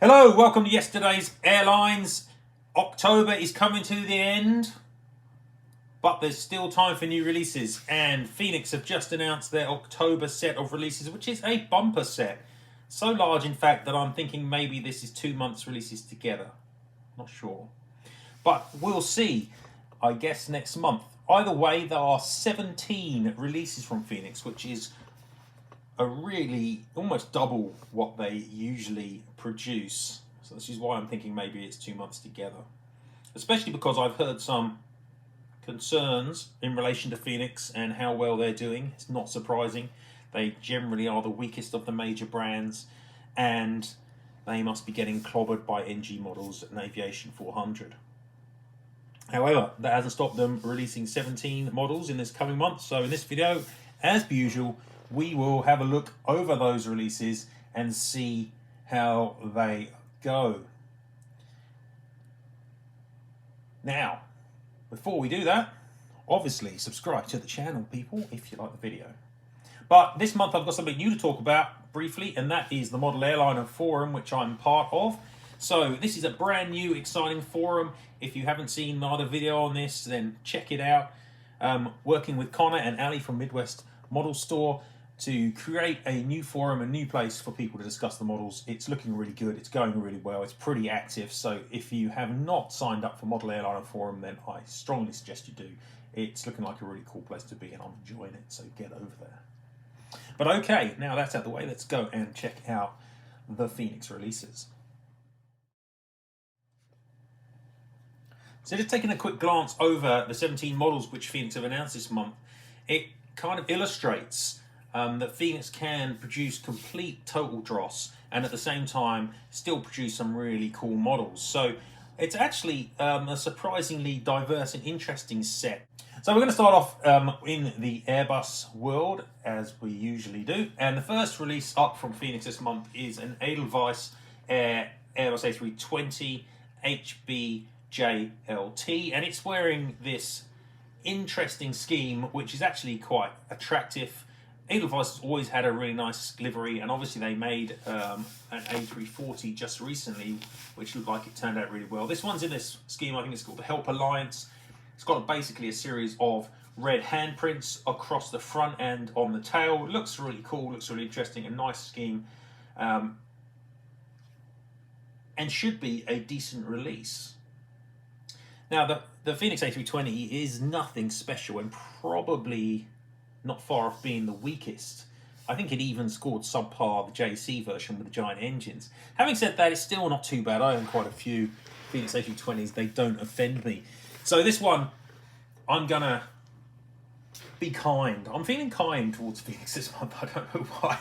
Hello, welcome to yesterday's Airlines. October is coming to the end, but there's still time for new releases, and Phoenix have just announced their October set of releases, which is a bumper set. So large, in fact, that I'm thinking maybe this is 2 months releases together. Not sure. But we'll see, I guess, next month. Either way, there are 17 releases from Phoenix, which is a really almost double what they usually produce. So this is why I'm thinking maybe it's 2 months together. Especially because I've heard some concerns in relation to Phoenix and how well they're doing. It's not surprising. They generally are the weakest of the major brands, and they must be getting clobbered by ngmodels and Aviation 400. However, that hasn't stopped them releasing 17 models in this coming month. So in this video, as per usual, we will have a look over those releases and see how they go. Now, before we do that, obviously subscribe to the channel, people, if you like the video. But this month I've got something new to talk about briefly, and that is the Model Airliner forum, which I'm part of. So this is a brand new, exciting forum. If you haven't seen my other video on this, then check it out. Working with Connor and Ali from Midwest Model Store to create a new forum, a new place for people to discuss the models. It's looking really good. It's going really well. It's pretty active. So if you have not signed up for Model Airliner Forum, then I strongly suggest you do. It's looking like a really cool place to be, and I'm enjoying it. So get over there. But okay, now that's out of the way. Let's go and check out the Phoenix releases. So just taking a quick glance over the 17 models which Phoenix have announced this month, it kind of illustrates that Phoenix can produce complete total dross and at the same time still produce some really cool models. So it's actually a surprisingly diverse and interesting set. So we're going to start off in the Airbus world, as we usually do. And the first release up from Phoenix this month is an Edelweiss Airbus A320 HBJLT, and it's wearing this interesting scheme, which is actually quite attractive. Edelweiss has always had a really nice livery, and obviously they made an A340 just recently, which looked like it turned out really well. This one's in this scheme, I think it's called the Help Alliance. It's got basically a series of red handprints across the front and on the tail. It looks really cool, looks really interesting, a nice scheme, and should be a decent release. Now, the Phoenix A320 is nothing special and probably not far off being the weakest. I think it even scored subpar the JC version with the giant engines. Having said that, it's still not too bad. I own quite a few Phoenix A320s. They don't offend me. So this one, I'm going to be kind. I'm feeling kind towards Phoenix this month. I don't know why.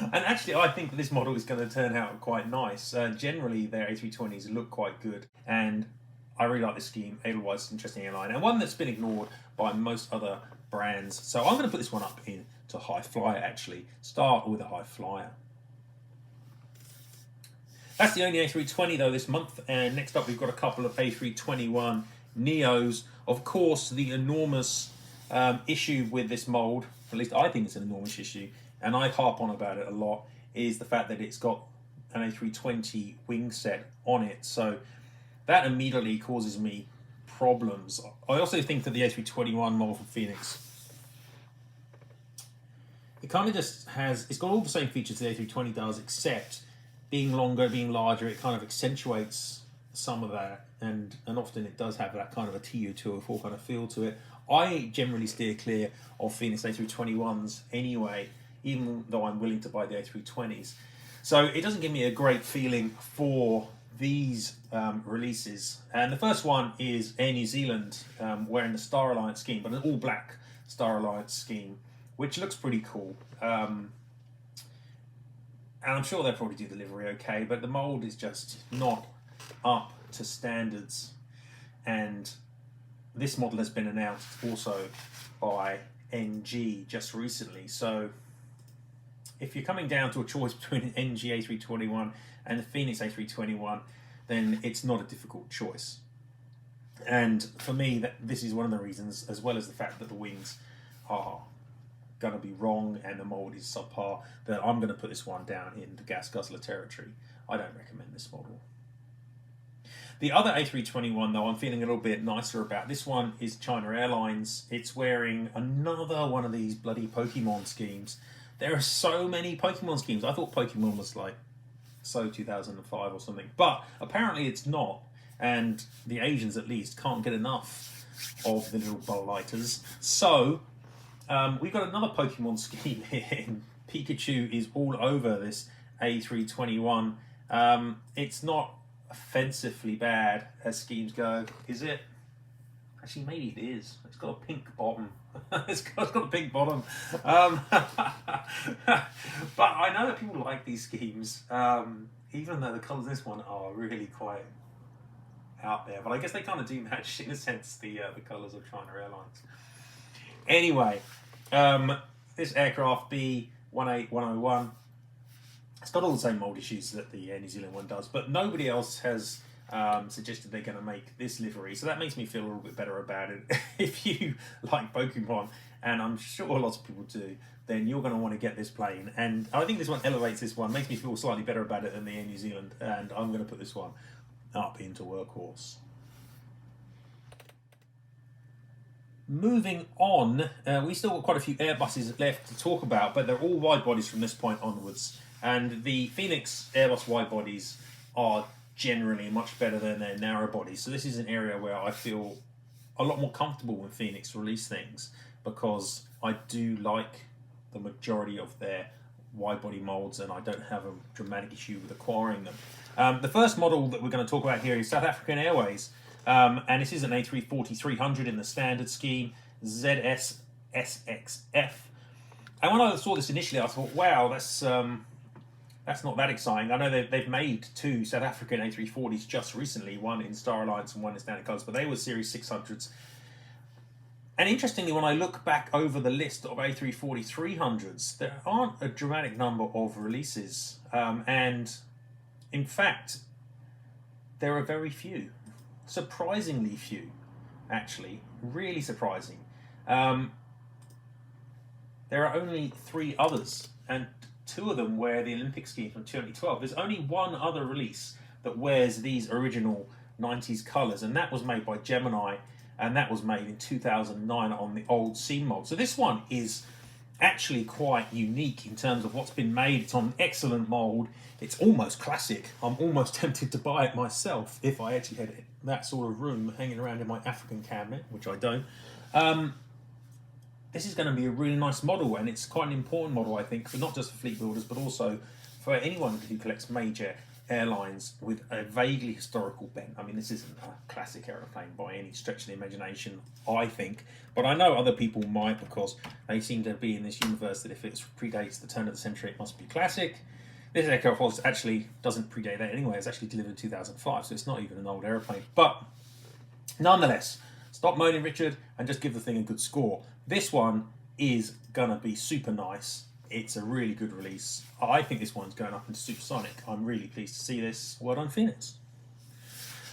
And actually, I think this model is going to turn out quite nice. Generally, their A320s look quite good. And I really like this scheme. Edelweiss is an interesting airline, and one that's been ignored by most other brands. So I'm going to put this one up into high flyer, actually. Start with a high flyer. That's the only A320 though this month, and next up we've got a couple of A321 Neos. Of course, the enormous issue with this mold, at least I think it's an enormous issue, and I harp on about it a lot, is the fact that it's got an A320 wing set on it. So that immediately causes me problems. I also think that the A321 model from Phoenix, it kind of just has, it's got all the same features the A320 does, except being longer, being larger, it kind of accentuates some of that, and often it does have that kind of a TU204 kind of feel to it. I generally steer clear of Phoenix A321s anyway, even though I'm willing to buy the A320s. So it doesn't give me a great feeling for these releases. And the first one is Air New Zealand wearing the Star Alliance scheme, but an all-black Star Alliance scheme, which looks pretty cool. And I'm sure they'll probably do the livery okay, but the mold is just not up to standards. And this model has been announced also by NG just recently. So if you're coming down to a choice between an NG A321 and the Phoenix A321, then it's not a difficult choice. And for me, this is one of the reasons, as well as the fact that the wings are going to be wrong and the mold is subpar, then I'm going to put this one down in the gas guzzler territory. I don't recommend this model. The other A321 though, I'm feeling a little bit nicer about. This one is China Airlines. It's wearing another one of these bloody Pokemon schemes. There are so many Pokemon schemes. I thought Pokemon was like so 2005 or something, but apparently it's not. And the Asians, at least, can't get enough of the little bow lighters. So we've got another Pokemon scheme here. Pikachu is all over this A321. It's not offensively bad as schemes go, is it? Actually, maybe it is. It's got a pink bottom. It's got a pink bottom. But I know that people like these schemes, even though the colours in this one are really quite out there. But I guess they kind of do match, in a sense, the colours of China Airlines. Anyway, this aircraft B18101, it's got all the same mould issues that the New Zealand one does, but nobody else has suggested they're going to make this livery, so that makes me feel a little bit better about it. If you like Pokemon, and I'm sure lots of people do, then you're going to want to get this plane, and I think this one elevates this one, makes me feel slightly better about it than the Air New Zealand, and I'm going to put this one up into workhorse. Moving on, we still got quite a few Airbuses left to talk about, but they're all wide bodies from this point onwards, and the Phoenix Airbus wide bodies are generally much better than their narrow bodies. So this is an area where I feel a lot more comfortable when Phoenix release things, because I do like the majority of their wide body molds and I don't have a dramatic issue with acquiring them. The first model that we're going to talk about here is South African Airways, and this is an A340-300 in the standard scheme, ZS SXF. And when I saw this initially, I thought, wow, that's not that exciting. I know they've made two South African A340s just recently, one in Star Alliance and one in standard colours, but they were Series 600s. And interestingly, when I look back over the list of A340-300s, there aren't a dramatic number of releases. And in fact, there are very few. Surprisingly few, actually. Really surprising. There are only 3 others, and 2 of them wear the Olympic scheme from 2012. There's only one other release that wears these original 90s colours, and that was made by Gemini, and that was made in 2009 on the old seam mold. So this one is actually quite unique in terms of what's been made. It's on excellent mold. It's almost classic. I'm almost tempted to buy it myself if I actually had that sort of room hanging around in my African cabinet, which I don't. This is going to be a really nice model, and it's quite an important model, I think, for not just for fleet builders, but also for anyone who collects major airlines with a vaguely historical bent. I mean, this isn't a classic aeroplane by any stretch of the imagination, I think, but I know other people might, because they seem to be in this universe that if it predates the turn of the century, it must be classic. This aircraft actually doesn't predate that anyway. It's actually delivered in 2005, so it's not even an old aeroplane. But nonetheless, stop moaning, Richard, and just give the thing a good score. This one is going to be super nice. It's a really good release. I think this one's going up into supersonic. I'm really pleased to see this. Well done, Phoenix.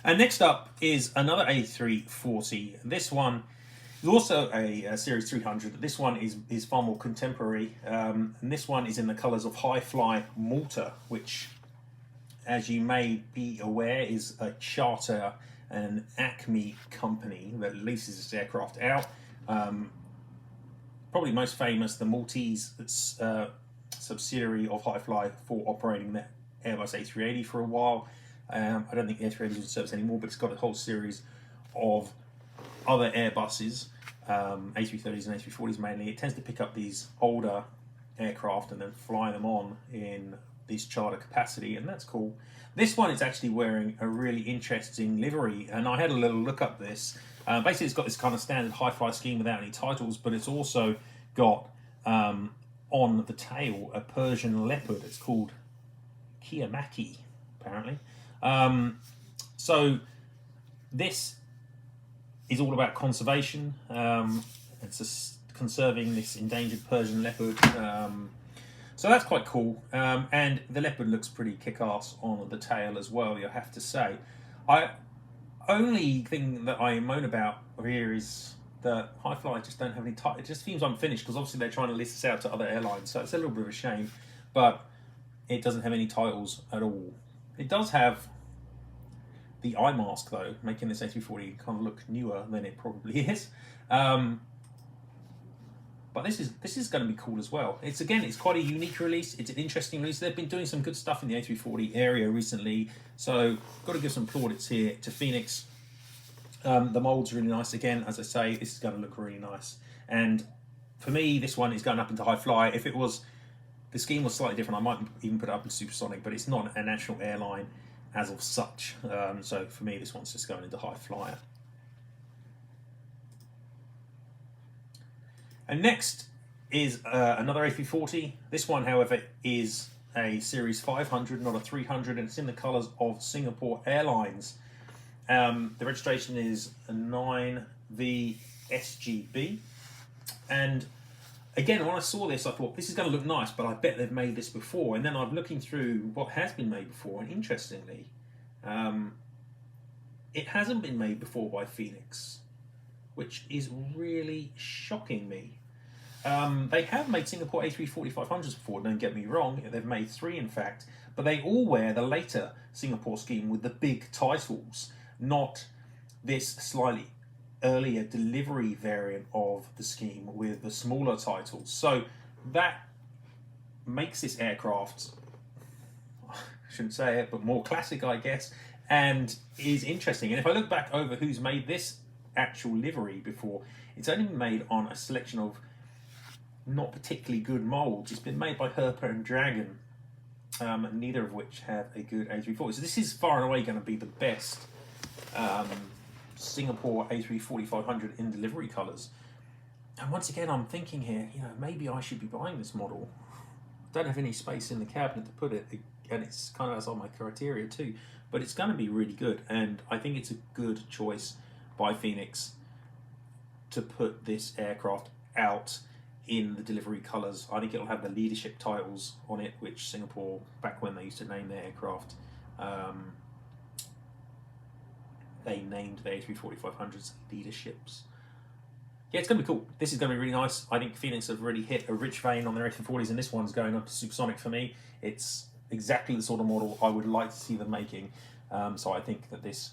And next up is another A340. This one is also a Series 300. This one is far more contemporary. And this one is in the colours of High Fly Malta, which, as you may be aware, is a charter and Acme company that leases this aircraft out. Probably most famous, the Maltese subsidiary of High Fly, for operating the Airbus A380 for a while. I don't think the A380 is in service anymore, but it's got a whole series of other Airbuses, A330s and A340s mainly. It tends to pick up these older aircraft and then fly them on in this charter capacity, and that's cool. This one is actually wearing a really interesting livery, and I had a little look up this. Basically, it's got this kind of standard high fly scheme without any titles, but it's also got on the tail a Persian leopard. It's called Kiamaki, apparently. So this is all about conservation. It's just conserving this endangered Persian leopard. So that's quite cool. And the leopard looks pretty kick-ass on the tail as well, you have to say. Only thing that I moan about here is the High Fly just don't have any type. It just seems unfinished because obviously they're trying to list this out to other airlines, so it's a little bit of a shame. But it doesn't have any titles at all. It does have the eye mask though, making this A340 kind of look newer than it probably is. But this is going to be cool as well. It's quite a unique release. It's an interesting release. They've been doing some good stuff in the A340 area recently, so got to give some plaudits here to Phoenix. The mold's really nice. Again, as I say, this is going to look really nice. And for me, this one is going up into High Fly. If it was, the scheme was slightly different, I might even put it up in Supersonic, but it's not a national airline as of such. So for me, this one's just going into High Flyer. And next is another A340. This one, however, is a Series 500, not a 300, and it's in the colours of Singapore Airlines. The registration is a 9VSGB. And again, when I saw this, I thought, this is going to look nice, but I bet they've made this before. And then I'm looking through what has been made before, and interestingly, it hasn't been made before by Phoenix, which is really shocking me. They have made Singapore A340-500s before, don't get me wrong. They've made 3, in fact, but they all wear the later Singapore scheme with the big titles, not this slightly earlier delivery variant of the scheme with the smaller titles. So that makes this aircraft, I shouldn't say it, but more classic, I guess, and is interesting. And if I look back over who's made this actual livery before, it's only been made on a selection of not particularly good molds. It's been made by Herpa and Dragon, neither of which have a good A340. So this is far and away going to be the best Singapore A340-500 in delivery colours. And once again, I'm thinking here, maybe I should be buying this model. I don't have any space in the cabinet to put it, and it's kind of outside my criteria too. But it's going to be really good, and I think it's a good choice by Phoenix to put this aircraft out in the delivery colours. I think it'll have the leadership titles on it, which Singapore, back when they used to name their aircraft, they named the A340-500s leaderships. Yeah, it's going to be cool. This is going to be really nice. I think Phoenix have really hit a rich vein on their A340s, and this one's going up to Supersonic for me. It's exactly the sort of model I would like to see them making. So I think that this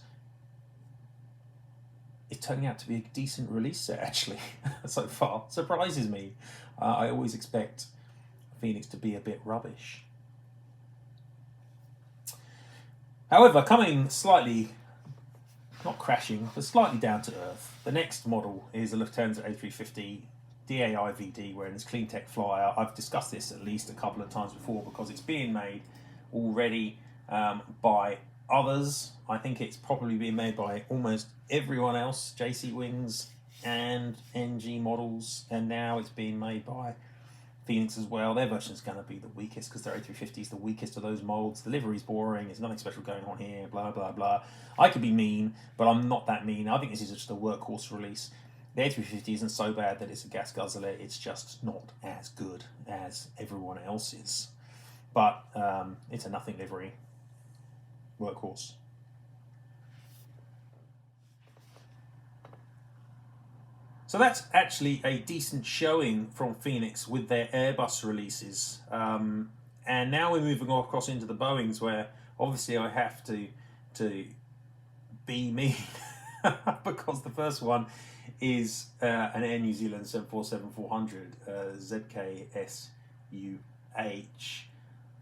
is turning out to be a decent release set, actually, so far. Surprises me. I always expect Phoenix to be a bit rubbish. However, coming slightly, not crashing, but slightly down to earth, the next model is a Lufthansa A350 DAIVD wearing this clean tech flyer. I've discussed this at least a couple of times before because it's being made already by others. I think it's probably being made by almost everyone else, jcwings and ngmodels, and now it's being made by Phoenix as well. Their version is going to be the weakest because their A350 is the weakest of those molds. The livery's boring, there's nothing special going on here, blah, blah, blah. I could be mean, but I'm not that mean. I think this is just a workhorse release. The A350 isn't so bad that it's a gas guzzler, it's just not as good as everyone else's. But it's a nothing livery workhorse. So that's actually a decent showing from Phoenix with their Airbus releases. And now we're moving across into the Boeings, where obviously I have to be mean because the first one is an Air New Zealand 747-400 ZKSUH.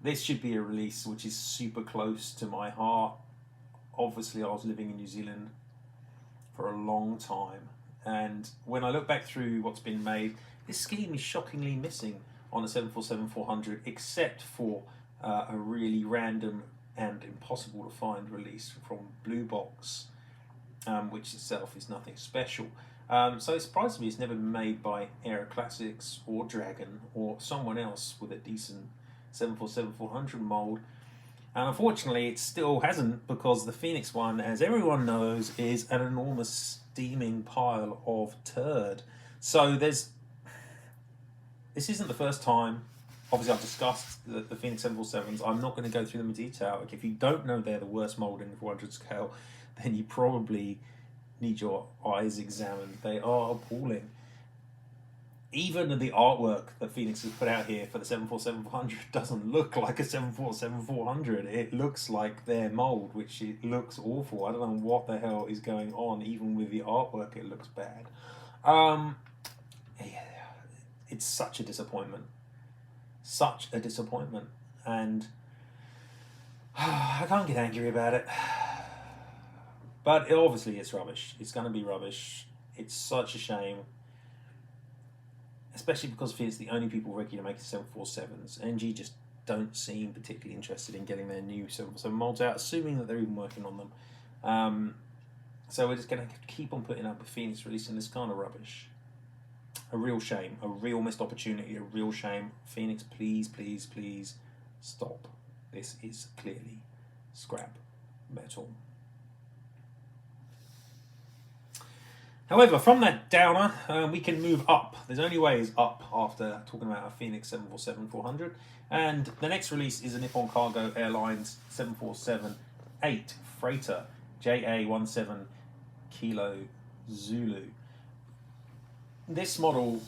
This should be a release which is super close to my heart. Obviously, I was living in New Zealand for a long time, and when I look back through what's been made, this scheme is shockingly missing on a 747-400, except for a really random and impossible to find release from Blue Box, which itself is nothing special. So it surprises me it's never been made by Aero Classics or Dragon or someone else with a decent 747-400 mold. And unfortunately it still hasn't, because the Phoenix one, as everyone knows, is an enormous steaming pile of turd. So this isn't the first time. Obviously I've discussed the Phoenix 747s. I'm not going to go through them in detail. Like, if you don't know they're the worst mold in the 400 scale, then you probably need your eyes examined. They are appalling. Even the artwork that Phoenix has put out here for the 747-400 doesn't look like a 747-400. It looks like their mold, which it looks awful. I don't know what the hell is going on. Even with the artwork, it looks bad. Yeah, it's such a disappointment. Such a disappointment. And I can't get angry about it. But obviously it's rubbish. It's going to be rubbish. It's such a shame. Especially because Phoenix are the only people regularly making 747s. NG just don't seem particularly interested in getting their new 747 molds out, assuming that they're even working on them. So we're just going to keep on putting up with Phoenix releasing this kind of rubbish. A real shame. A real missed opportunity. A real shame. Phoenix, please, please, please stop. This is clearly scrap metal. However, from that downer, we can move up. There's only ways up after talking about a Phoenix 747-400. And the next release is a Nippon Cargo Airlines 747-8 freighter, JA17 Kilo Zulu. This model,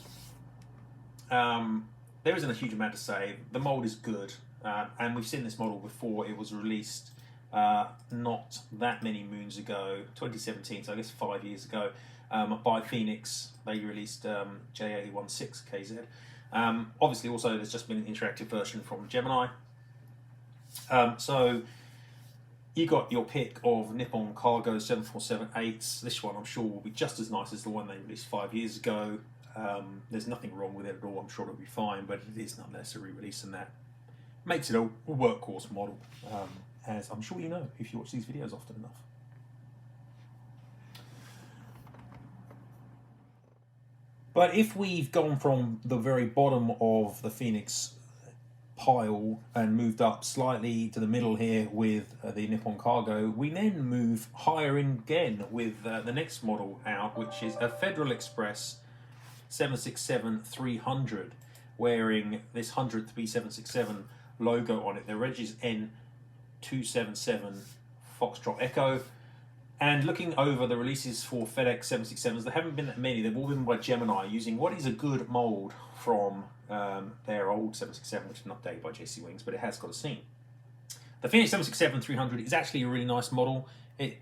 there isn't a huge amount to say. The mold is good, and we've seen this model before. It was released not that many moons ago, 2017, so I guess 5 years ago. By Phoenix. They released JA16KZ. Obviously, also, there's just been an interactive version from Gemini. So, you got your pick of Nippon Cargo 747-8s. This one, I'm sure, will be just as nice as the one they released 5 years ago. There's nothing wrong with it at all. I'm sure it'll be fine, but it is nonetheless a re-release, and that makes it a workhorse model, as I'm sure you know if you watch these videos often enough. But if we've gone from the very bottom of the Phoenix pile and moved up slightly to the middle here with the Nippon Cargo, we then move higher in again with the next model out, which is a Federal Express 767-300, wearing this 100th B767 logo on it. The reg is N277 Foxtrot Echo. And looking over the releases for FedEx 767s, there haven't been that many. They've all been by Gemini, using what is a good mold from their old 767, which is not updated by jcwings, but it has got a seam. The Phoenix 767-300 is actually a really nice model. It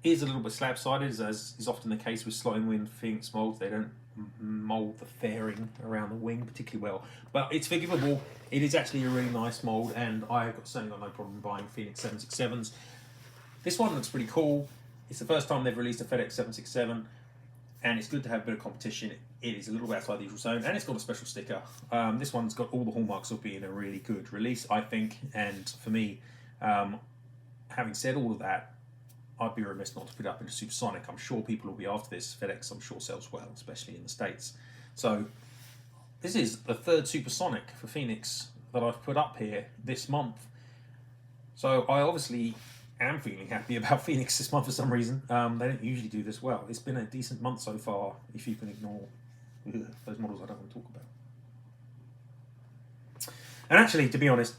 is a little bit slab-sided, as is often the case with slotting wing Phoenix molds. They don't mold the fairing around the wing particularly well, but it's forgivable. It is actually a really nice mold, and I've certainly got no problem buying Phoenix 767s. This one looks pretty cool. It's the first time they've released a FedEx 767, and it's good to have a bit of competition. It is a little bit outside the usual zone, and it's got a special sticker. This one's got all the hallmarks of being a really good release, I think, and for me, having said all of that, I'd be remiss not to put it up into supersonic. I'm sure people will be after this. FedEx, I'm sure, sells well, especially in the States. So this is the third supersonic for Phoenix that I've put up here this month. So I obviously am feeling happy about Phoenix this month for some reason. They don't usually do this well. It's been a decent month so far, if you can ignore those models I don't want to talk about. And actually, to be honest,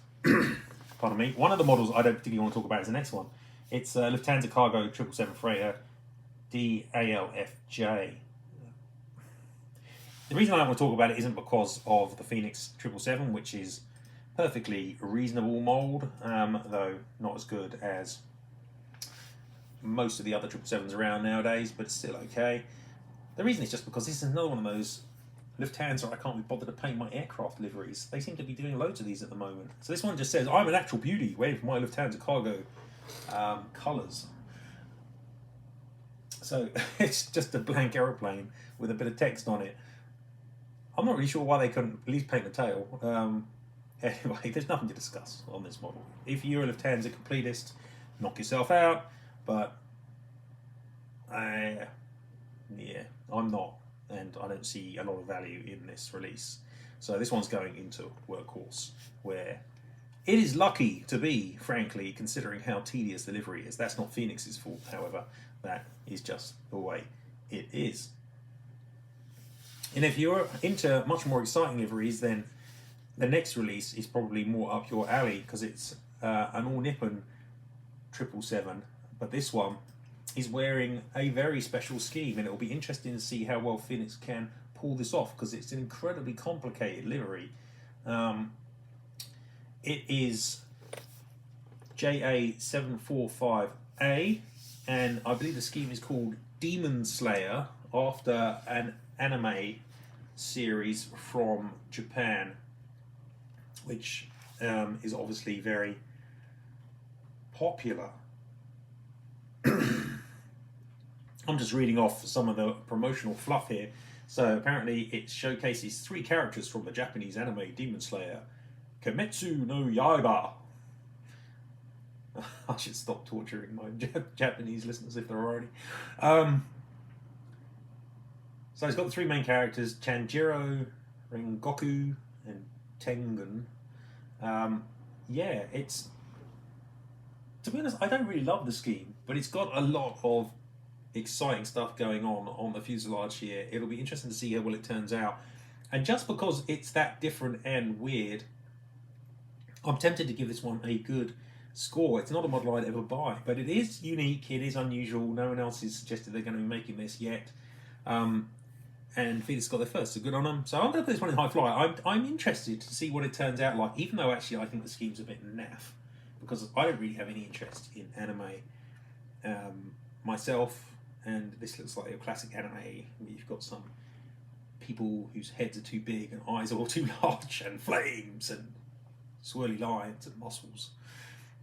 pardon me, one of the models I don't particularly want to talk about is the next one. It's Lufthansa Cargo 777 Freighter DALFJ. The reason I don't want to talk about it isn't because of the Phoenix 777, which is perfectly reasonable mold, though not as good as most of the other 777s around nowadays, but still okay. The reason is just because this is another one of those Lufthansa I can't be bothered to paint my aircraft liveries. They seem to be doing loads of these at the moment. So this one just says, I'm a natural beauty, waiting for my Lufthansa Cargo colours. So it's just a blank aeroplane with a bit of text on it. I'm not really sure why they couldn't at least paint the tail. Anyway, there's nothing to discuss on this model. If you're a Lufthansa completist, knock yourself out. But, yeah, I'm not. And I don't see a lot of value in this release. So this one's going into Workhorse, where it is lucky to be, frankly, considering how tedious the livery is. That's not Phoenix's fault, however. That is just the way it is. And if you're into much more exciting liveries, then the next release is probably more up your alley, because it's an all-Nippon 777, but this one is wearing a very special scheme, and it'll be interesting to see how well Phoenix can pull this off, because it's an incredibly complicated livery. It is JA745A, and I believe the scheme is called Demon Slayer, after an anime series from Japan, which is obviously very popular. I'm just reading off some of the promotional fluff here. So apparently it showcases 3 characters from the Japanese anime Demon Slayer, Kimetsu no Yaiba. I should stop torturing my Japanese listeners if there are any. So it's got the 3 main characters, Chanjiro, Rengoku, and Tengen. Yeah, it's... To be honest, I don't really love the scheme, but it's got a lot of exciting stuff going on the fuselage here. It'll be interesting to see how well it turns out. And just because it's that different and weird, I'm tempted to give this one a good score. It's not a model I'd ever buy, but it is unique, it is unusual. No one else has suggested they're going to be making this yet. And Phoenix got there first, so good on them. So I'm going to put this one in high fly. I'm interested to see what it turns out like, even though actually I think the scheme's a bit naff, because I don't really have any interest in anime myself, and this looks like a classic anime where you've got some people whose heads are too big and eyes are all too large, and flames and swirly lines and muscles.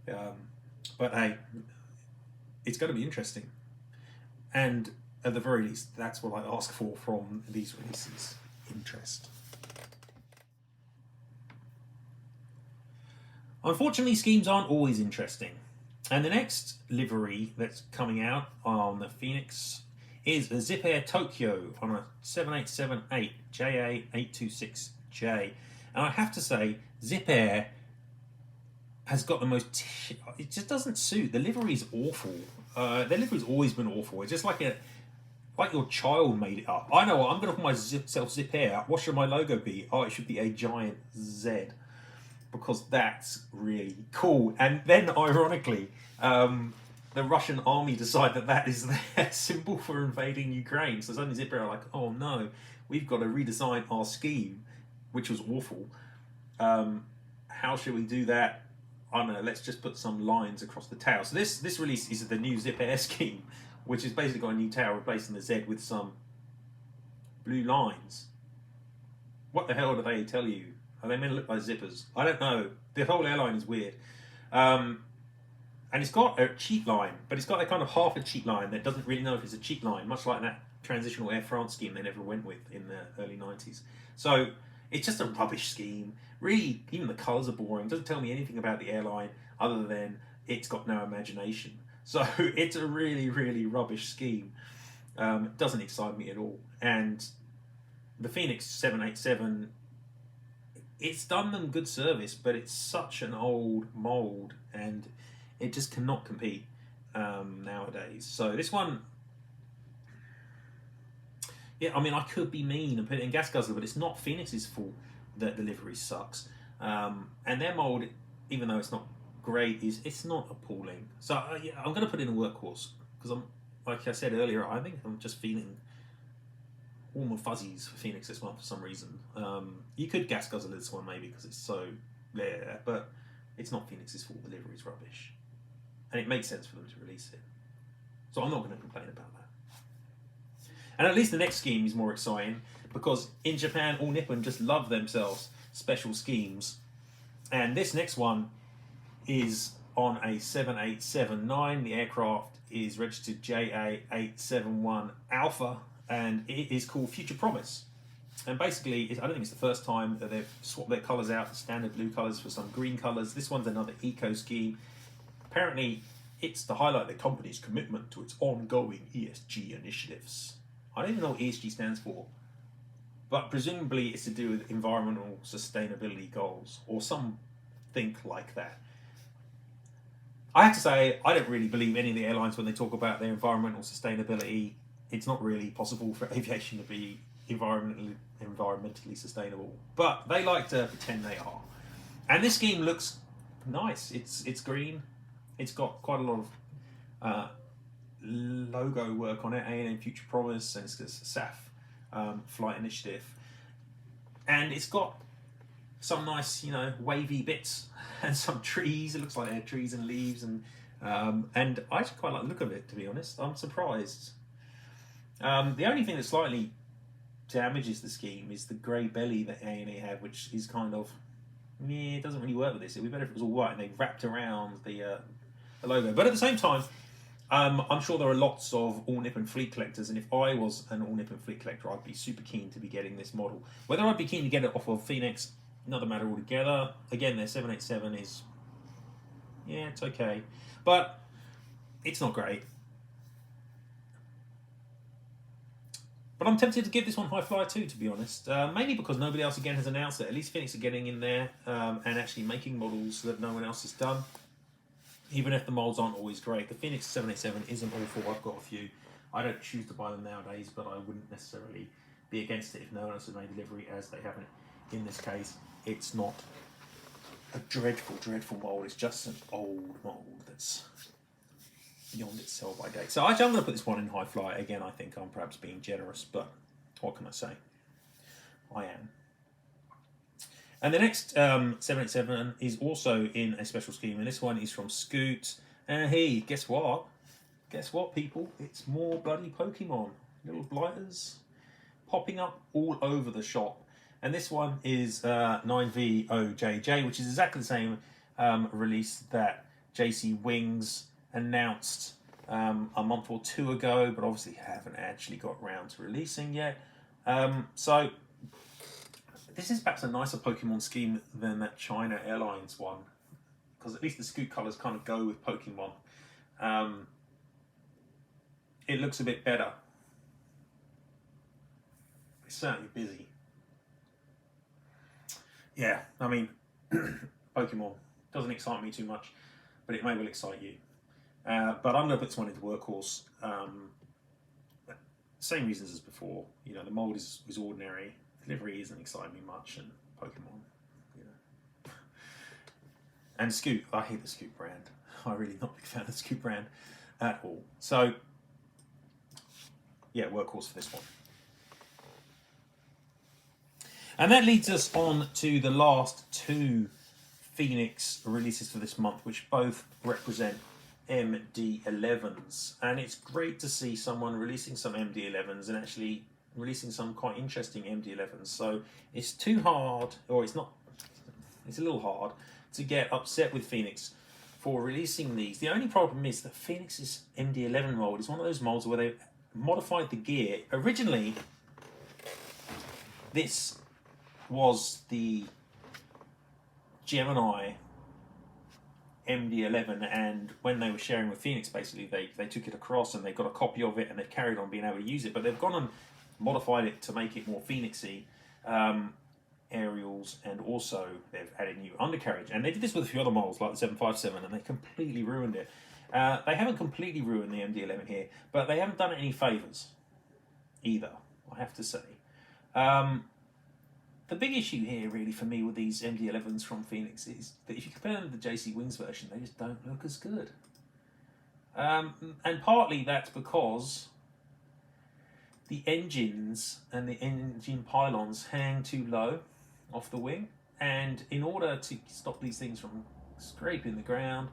But hey, it's going to be interesting. And at the very least, that's what I ask for from these releases: interest. Unfortunately, schemes aren't always interesting. And the next livery that's coming out on the Phoenix is a Zip Air Tokyo on a 7878 JA826J. And I have to say, Zip Air has got the most... it just doesn't suit. The livery's awful. Their livery's always been awful. It's just like your child made it up. I know what, I'm going to put myself Zip Air. What should my logo be? Oh, it should be a giant Z, because that's really cool. And then, ironically, the Russian army decide that is their symbol for invading Ukraine. So suddenly Zip Air are like, oh no, we've got to redesign our scheme, which was awful. How should we do that? I don't know, let's just put some lines across the tail. So this release is the new Zip Air scheme, which has basically got a new tail replacing the Z with some blue lines. What the hell do they tell you? Are they meant to look like zippers? I don't know. The whole airline is weird. And it's got a cheat line, but it's got a kind of half a cheat line that doesn't really know if it's a cheat line, much like that transitional Air France scheme they never went with in the early 90s. So it's just a rubbish scheme. Really, even the colours are boring. It doesn't tell me anything about the airline other than it's got no imagination. So it's a really, really rubbish scheme. It doesn't excite me at all. And the Phoenix 787... it's done them good service, but it's such an old mould, and it just cannot compete nowadays. So this one, yeah, I mean, I could be mean and put it in gas guzzler, but it's not Phoenix's fault that the livery sucks. And their mould, even though it's not great, it's not appalling. So yeah, I'm going to put in a workhorse, because I'm, like I said earlier, I think I'm just feeling warm and fuzzies for Phoenix this one for some reason. You could gas guzzle this one maybe because it's so there, but it's not Phoenix's fault. The livery's rubbish, and it makes sense for them to release it. So I'm not going to complain about that. And at least the next scheme is more exciting, because in Japan, all Nippon just love themselves special schemes. And this next one is on a 7879. The aircraft is registered JA871 Alpha, and it is called Future Promise. And basically, I don't think it's the first time that they've swapped their colours out, the standard blue colours for some green colours. This one's another eco scheme. Apparently, it's to highlight the company's commitment to its ongoing ESG initiatives. I don't even know what ESG stands for, but presumably it's to do with environmental sustainability goals, or something like that. I have to say, I don't really believe any of the airlines when they talk about their environmental sustainability. It's not really possible for aviation to be environmentally sustainable, but they like to pretend they are. And this scheme looks nice. It's green. It's got quite a lot of logo work on it, A&M Future Promise, and it's got SAF Flight Initiative. And it's got some nice, wavy bits and some trees. It looks like they had trees and leaves, and I actually quite like the look of it, to be honest. I'm surprised. The only thing that slightly damages the scheme is the grey belly that A&E have, which is kind of, it doesn't really work with this. It would be better if it was all white and they wrapped around the logo. But at the same time, I'm sure there are lots of All Nippon fleet collectors, and if I was an All Nippon fleet collector, I'd be super keen to be getting this model. Whether I'd be keen to get it off of Phoenix, another matter altogether. Again, their 787 is, it's okay, but it's not great. But I'm tempted to give this one high flyer too, to be honest. Mainly because nobody else again has announced it. At least Phoenix are getting in there and actually making models that no one else has done. Even if the molds aren't always great. The Phoenix 787 isn't awful. I've got a few. I don't choose to buy them nowadays, but I wouldn't necessarily be against it if no one else has made delivery, as they haven't in this case. It's not a dreadful, dreadful mold. It's just an old mold that's beyond its sell by date. So actually, I'm going to put this one in high fly. Again, I think I'm perhaps being generous, but what can I say? I am. And the next 787 is also in a special scheme, and this one is from Scoot. And hey, guess what? Guess what, people? It's more bloody Pokemon. Little blighters popping up all over the shop. And this one is 9VOJJ, which is exactly the same release that jcwings announced a month or two ago, but obviously haven't actually got round to releasing yet. So this is perhaps a nicer Pokemon scheme than that China Airlines one, because at least the Scoot colours kind of go with Pokemon. It looks a bit better. It's certainly busy. Yeah, I mean, Pokemon doesn't excite me too much, but it may well excite you. But I'm going to put this one into Workhorse. Same reasons as before. The mold is ordinary. Delivery isn't exciting me much, and Pokemon, And Scoot, I hate the Scoot brand. I'm really not a big fan of the Scoot brand at all. So, yeah, Workhorse for this one. And that leads us on to the last two Phoenix releases for this month, which both represent MD11s. And it's great to see someone releasing some MD11s and actually releasing some quite interesting MD11s. So it's too hard, or it's not, it's a little hard to get upset with Phoenix for releasing these. The only problem is that Phoenix's MD11 mold is one of those molds where they've modified the gear. Originally, this was the Gemini MD11, and when they were sharing with Phoenix, basically they took it across and they got a copy of it and they've carried on being able to use it, but they've gone and modified it to make it more Phoenixy aerials, and also they've added new undercarriage. And they did this with a few other models like the 757, and they completely ruined it. They haven't completely ruined the MD11 here, but they haven't done it any favours either, I have to say. The big issue here, really, for me with these MD11s from Phoenix is that if you compare them to the jcwings version, they just don't look as good. And partly that's because the engines and the engine pylons hang too low off the wing, and in order to stop these things from scraping the ground,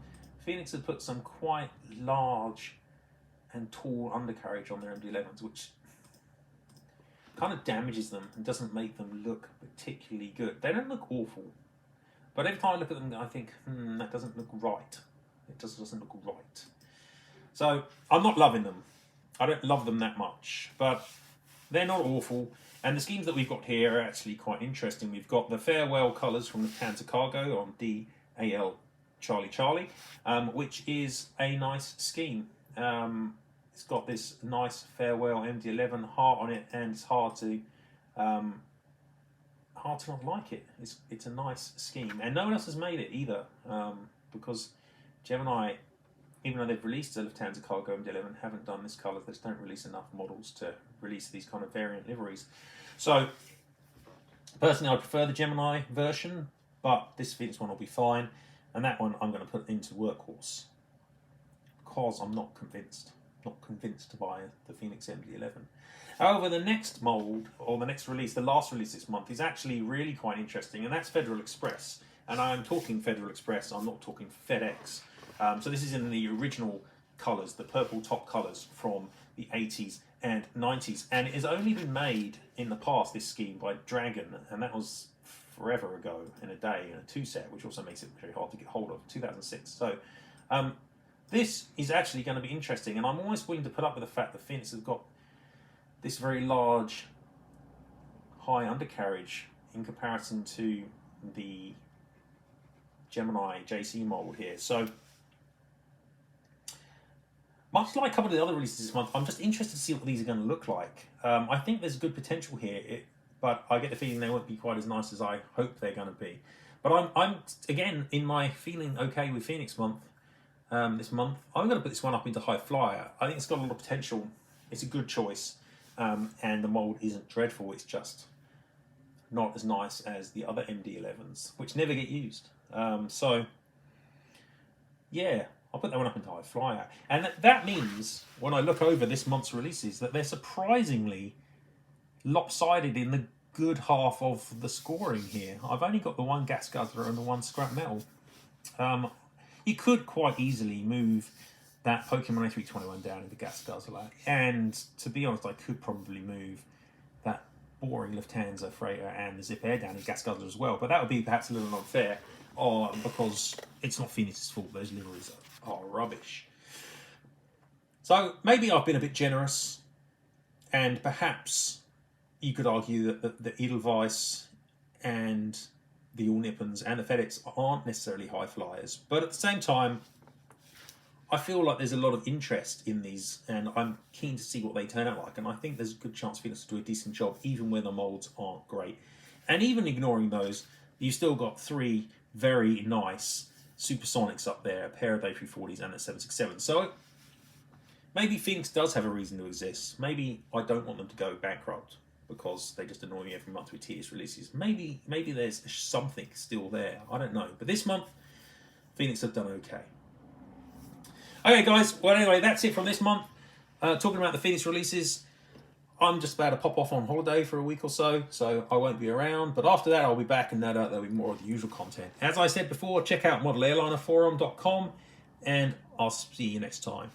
Phoenix have put some quite large and tall undercarriage on their MD11s, which kind of damages them and doesn't make them look particularly good. They don't look awful, but every time I look at them I think, that doesn't look right. It just doesn't look right. So I'm not loving them. I don't love them that much, but they're not awful. And the schemes that we've got here are actually quite interesting. We've got the farewell colours from Lufthansa Cargo on DAL Charlie Charlie, which is a nice scheme. It's got this nice farewell MD11 heart on it, and it's hard to not like it. It's a nice scheme, and no one else has made it either, because Gemini, even though they've released the Lufthansa Cargo MD11, haven't done this colour. They just don't release enough models to release these kind of variant liveries. So, personally, I prefer the Gemini version, but this Phoenix one will be fine, and that one I'm going to put into Workhorse, because I'm not convinced. not convinced to buy the Phoenix MD11. However, the next mould, or the next release, the last release this month, is actually really quite interesting, and that's Federal Express. And I'm talking Federal Express, I'm not talking FedEx. So this is in the original colours, the purple top colours from the 80s and 90s. And it has only been made in the past, this scheme, by Dragon, and that was forever ago, in a day, in a 2-set, which also makes it very hard to get hold of, 2006. So this is actually going to be interesting, and I'm almost willing to put up with the fact that Phoenix has got this very large, high undercarriage in comparison to the Gemini JC mold here. So, much like a couple of the other releases this month, I'm just interested to see what these are going to look like. I think there's good potential here, but I get the feeling they won't be quite as nice as I hope they're going to be. But I'm again, in my feeling okay with Phoenix month, this month, I'm going to put this one up into high flyer. I think it's got a lot of potential. It's a good choice, and the mold isn't dreadful. It's just not as nice as the other MD11s, which never get used. So, yeah, I'll put that one up into high flyer. And that means, when I look over this month's releases, that they're surprisingly lopsided in the good half of the scoring here. I've only got the one gas guzzler and the one scrap metal. You could quite easily move that Pokemon A321 down into gas guzzler, and to be honest, I could probably move that boring Lufthansa freighter and the Zip Air down in gas guzzler as well, but that would be perhaps a little unfair, because it's not Phoenix's fault. Those liveries are rubbish. So maybe I've been a bit generous, and perhaps you could argue that the Edelweiss and the All Nippons and the FedEx aren't necessarily high flyers, but at the same time, I feel like there's a lot of interest in these, and I'm keen to see what they turn out like, and I think there's a good chance Phoenix will do a decent job, even when the moulds aren't great. And even ignoring those, you've still got 3 very nice supersonics up there, a pair of A340s and a 767. So maybe Phoenix does have a reason to exist. Maybe I don't want them to go bankrupt because they just annoy me every month with tedious releases. Maybe there's something still there. I don't know. But this month, Phoenix have done okay. Okay, guys. Well, anyway, that's it from this month. Talking about the Phoenix releases, I'm just about to pop off on holiday for a week or so I won't be around. But after that, I'll be back, and no doubt there'll be more of the usual content. As I said before, check out modelairlinerforum.com, and I'll see you next time.